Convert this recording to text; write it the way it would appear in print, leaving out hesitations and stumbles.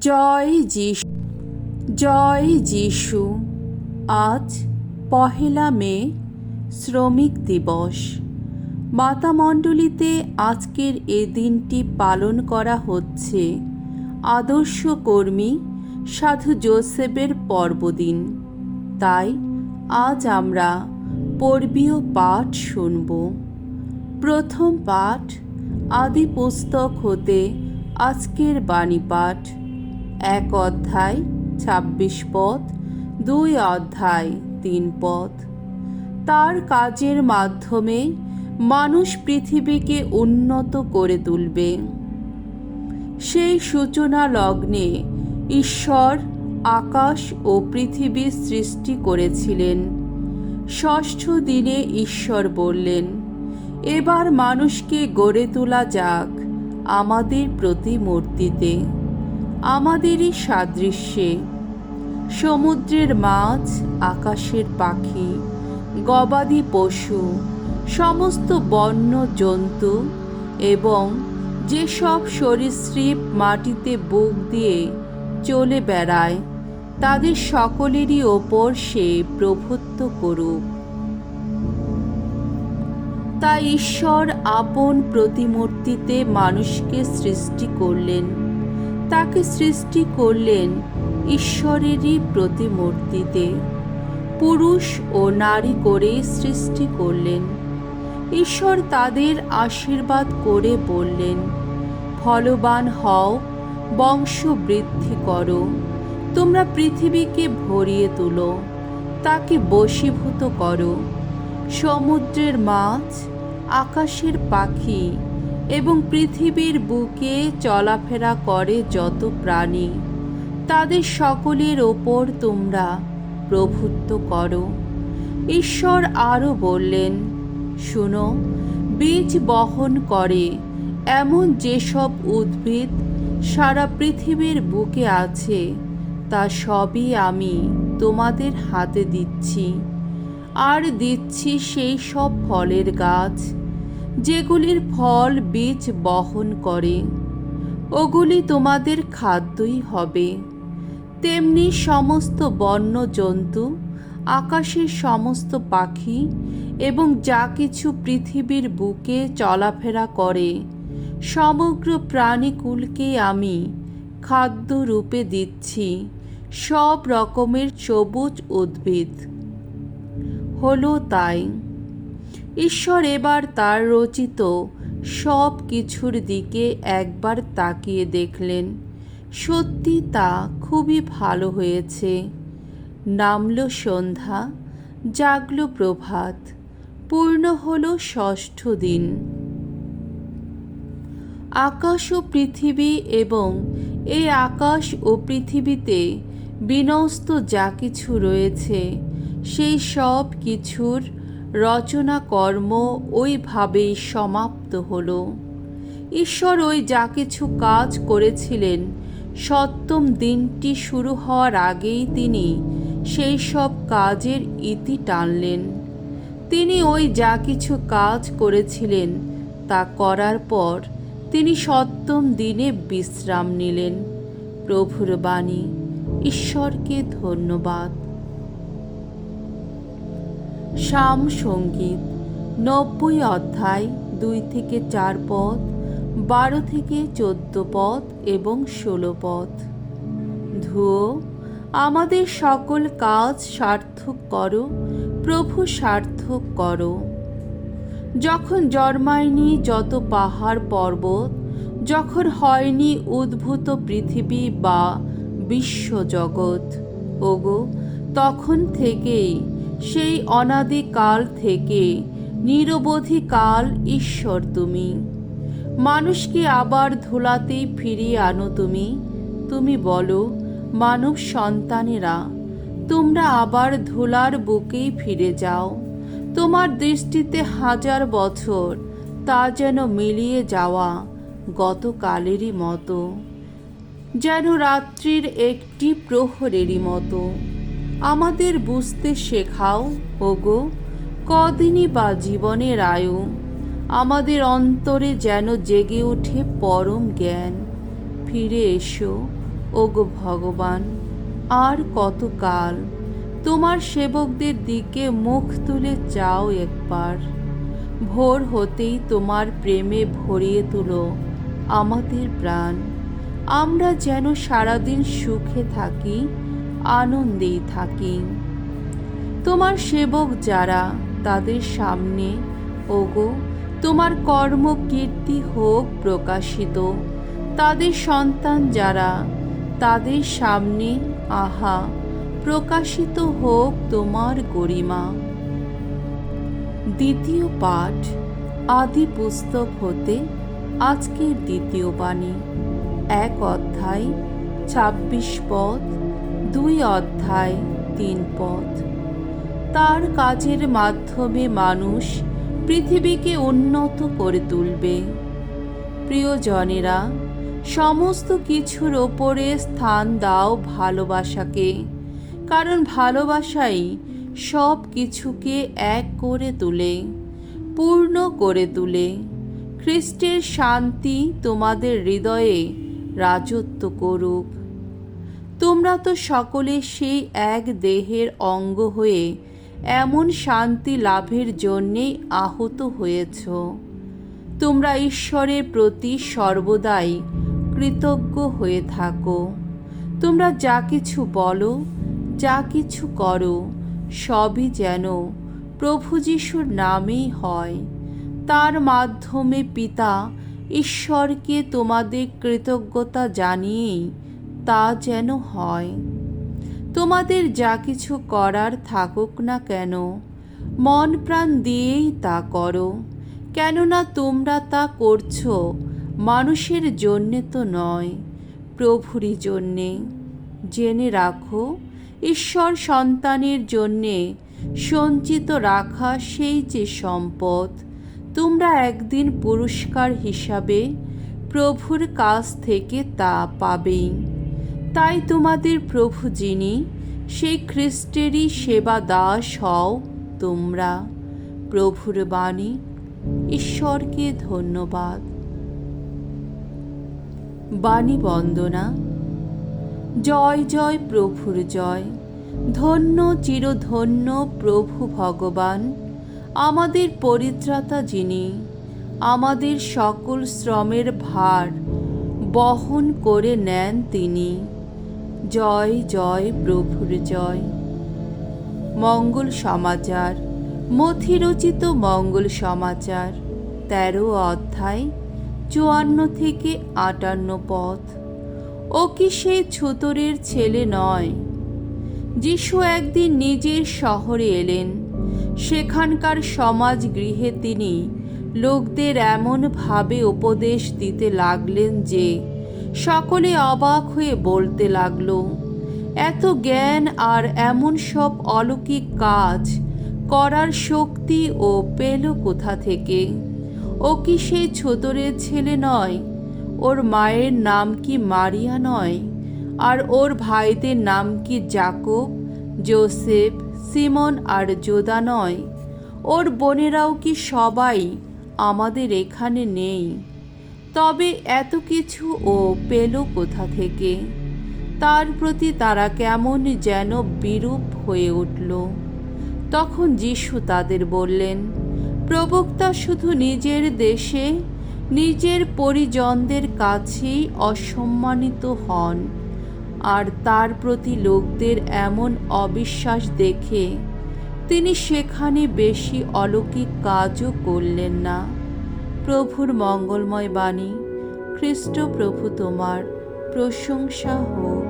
জয় যিশু, জয় যিশু। আজ ১লা মে, শ্রমিক দিবস। মাতামণ্ডলীতে আজকের এ দিনটি পালন করা হচ্ছে আদর্শ কর্মী সাধু যোসেফের পর্বদিন। তাই আজ আমরা পর্বীয় পাঠ শুনব। প্রথম পাঠ আদি পুস্তক হতে আজকের বাণী পাঠ, ১ অধ্যায় ২৬ পদ, ২ অধ্যায় ৩ পদ। তার কাজের মাধ্যমে মানুষ পৃথিবীকে উন্নত করে তুলবে। সেই সূচনা লগ্নে ঈশ্বর আকাশ ও পৃথিবীর সৃষ্টি করেছিলেন। ষষ্ঠ দিনে ঈশ্বর বললেন, এবার মানুষকে গড়ে তোলা যাক আমাদের প্রতিমূর্তিতে, আমাদেরই সাদৃশ্যে। সমুদ্রের মাছ, আকাশের পাখি, গবাদি পশু, সমস্ত বন্য জন্তু এবং যেসব সরীসৃপ মাটিতে বুক দিয়ে চলে বেড়ায়, তাদের সকলেরই ওপর সে প্রভুত্ব করুক। তাই ঈশ্বর আপন প্রতিমূর্তিতে মানুষকে সৃষ্টি করলেন। তাকে সৃষ্টি করলেন ঈশ্বরেরই প্রতিমূর্তিতে, পুরুষ ও নারী করে সৃষ্টি করলেন। ঈশ্বর তাদের আশীর্বাদ করে বললেন, ফলবান হও, বংশ বৃদ্ধি করো, তোমরা পৃথিবীকে ভরিয়ে তুলো, তাকে বশীভূত করো। সমুদ্রের মাছ, আকাশের পাখি এবং পৃথিবীর বুকে চলাফেরা করে যত প্রাণী, তাদের সকলের ওপর তোমরা প্রভুত্ব করো। ঈশ্বর আরও বললেন, শুনো, বীজ বহন করে এমন যেসব উদ্ভিদ সারা পৃথিবীর বুকে আছে, তা সবই আমি তোমাদের হাতে দিচ্ছি। আর দিচ্ছি সেই সব ফলের গাছ যেগুলির ফল বীজ বহন করে, ওগুলি তোমাদের খাদ্যই হবে। তেমনি সমস্ত বন্য জন্তু, আকাশের সমস্ত পাখি এবং যা কিছু পৃথিবীর বুকে চলাফেরা করে, সমগ্র প্রাণীকুলকে আমি খাদ্য রূপে দিচ্ছি সব রকমের সবুজ উদ্ভিদ। হলো তাই। ঈশ্বর এবার তার রচিত সব কিছুর দিকে একবার তাকিয়ে দেখলেন, সত্যি তা খুবই ভালো হয়েছে। নামল সন্ধ্যা, জাগল প্রভাত, পূর্ণ হলো ষষ্ঠ দিন। আকাশ ও পৃথিবী এবং এই আকাশ ও পৃথিবীতে বিনস্ত যা কিছু রয়েছে, সেই সব কিছুর রচনা কর্ম ওইভাবেই সমাপ্ত হলো। ঈশ্বর ওই যা কিছু কাজ করেছিলেন, সপ্তম দিনটি শুরু হওয়ার আগেই তিনি সেই সব কাজের ইতি টানলেন। তিনি ওই যা কিছু কাজ করেছিলেন তা করার পর তিনি সপ্তম দিনে বিশ্রাম নিলেন। প্রভুর বাণী। ঈশ্বরকে ধন্যবাদ। সাম সঙ্গীত ৯০ অধ্যায় ২ থেকে ৪ পদ, ১২ থেকে ১৪ পদ এবং ১৬ পদ। ধুয়ো, আমাদের সকল কাজ সার্থক করো, প্রভু সার্থক করো। যখন জন্মায়নি যত পাহাড় পর্বত, যখন হয়নি উদ্ভূত পৃথিবী বা বিশ্বজগৎ, ওগো, তখন থেকেই, সেই অনাদিকাল থেকে নিরবধি কাল ঈশ্বর তুমি। মানুষকে আবার ধুলাতেই ফিরিয়ে আনো তুমি। তুমি বলো, মানব সন্তানেরা, তোমরা আবার ধুলার বুকেই ফিরে যাও। তোমার দৃষ্টিতে ১০০০ বছর তা যেন মিলিয়ে যাওয়া গতকালেরই মতো, যেন রাত্রির একটি প্রহরেরই মতো। আমাদের বুঝতে শেখাও, ওগো, কদিনই বা জীবনের আয়ু। আমাদের অন্তরে যেন জেগে ওঠে পরম জ্ঞান। ফিরে এসো, ওগো ভগবান, আর কতকাল? তোমার সেবকদের দিকে মুখ তুলে চাও একবার। ভোর হতেই তোমার প্রেমে ভরিয়ে তুলো আমাদের প্রাণ। আমরা যেন সারাদিন সুখে থাকি, আনন্দেই থাকি। তোমার সেবক যারা, তাদের সামনে ওগো তোমার কর্মকীর্তি হোক প্রকাশিত। তাদের সন্তান যারা, তাদের সামনে আহা প্রকাশিত হোক তোমার গরিমা। দ্বিতীয় পাঠ, আদি পুস্তক হতে আজকের দ্বিতীয় বাণী। 1 অধ্যায় 26 পদ, 2 অধ্যায় 3 পদ। তার কাজের মাধ্যমে মানুষ পৃথিবীকে উন্নত করে তুলবে। প্রিয়জনেরা, সমস্ত কিছুর ওপরে স্থান দাও ভালোবাসাকে, কারণ ভালোবাসাই সব কিছুকে এক করে তোলে, পূর্ণ করে তোলে। খ্রিস্টের শান্তি তোমাদের হৃদয়ে রাজত্ব করুক। তোমরা তো সকলে সেই এক দেহের অঙ্গ হয়ে এমন শান্তি লাভের জন্যেই আহত হয়েছ। তোমরা ঈশ্বরের প্রতি সর্বদাই কৃতজ্ঞ হয়ে থাকো। তোমরা যা কিছু বলো, যা কিছু করো, সবই যেন প্রভু যিশুর নামেই হয়। তার মাধ্যমে পিতা ঈশ্বরকে তোমাদের কৃতজ্ঞতা জানিয়েই তা যেন হয়। তোমাদের যা কিছু করার থাকুক না কেন, মন প্রাণ দিয়েই তা করো, কেননা তোমরা তা করছো মানুষের জন্যে তো নয়, প্রভুরই জন্যে। জেনে রাখো, ঈশ্বর সন্তানের জন্যে সঞ্চিত রাখা সেই যে সম্পদ, তোমরা একদিন পুরস্কার হিসাবে প্রভুর কাছ থেকে তা পাবেই। তাই তোমাদের প্রভু যিনি, সেই খ্রিস্টেরই সেবা দাস হও তোমরা। প্রভুর বাণী। ঈশ্বরকে ধন্যবাদ। বাণী বন্দনা। জয় জয় প্রভুর জয়। ধন্য চিরধন্য প্রভু ভগবান, আমাদের পরিত্রাতা যিনি, আমাদের সকল শ্রমের ভার বহন করে নেন তিনি। জয় জয় প্রভুর জয়। মঙ্গল সমাচার। মথিরচিত মঙ্গল সমাচার 13 অধ্যায় 54 থেকে 58 পদ। ও কি সেই ছুতোরের ছেলে নয়? যিশু একদিন নিজের শহরে এলেন। সেখানকার সমাজ গৃহে তিনি লোকদের এমনভাবে উপদেশ দিতে লাগলেন যে সকলে অবাক হয়ে বলতে লাগল, এত জ্ঞান আর এমন সব অলৌকিক কাজ করার শক্তি ও পেল কোথা থেকে? ও কি সেই ছুতোরের ছেলে নয়? ওর মায়ের নাম কি মারিয়া নয়? আর ওর ভাইদের নাম কি যাকব, যোসেফ, সিমন আর যোদা নয়? ওর বোনেরাও কি সবাই আমাদের এখানে নেই? তবে এত কিছু ও পেল কোথা থেকে? তার প্রতি তারা কেমন যেন বিরূপ হয়ে উঠল। তখন যিশু তাদের বললেন, প্রবক্তা শুধু নিজের দেশে নিজের পরিজনদের কাছেই অসম্মানিত হন, আর তার প্রতি লোকদের এমন অবিশ্বাস দেখে তিনি সেখানে বেশি অলৌকিক কাজও করলেন না। প্রভুর মঙ্গলময় বাণী। খ্রিস্ট প্রভু তোমার প্রশংসা হোক।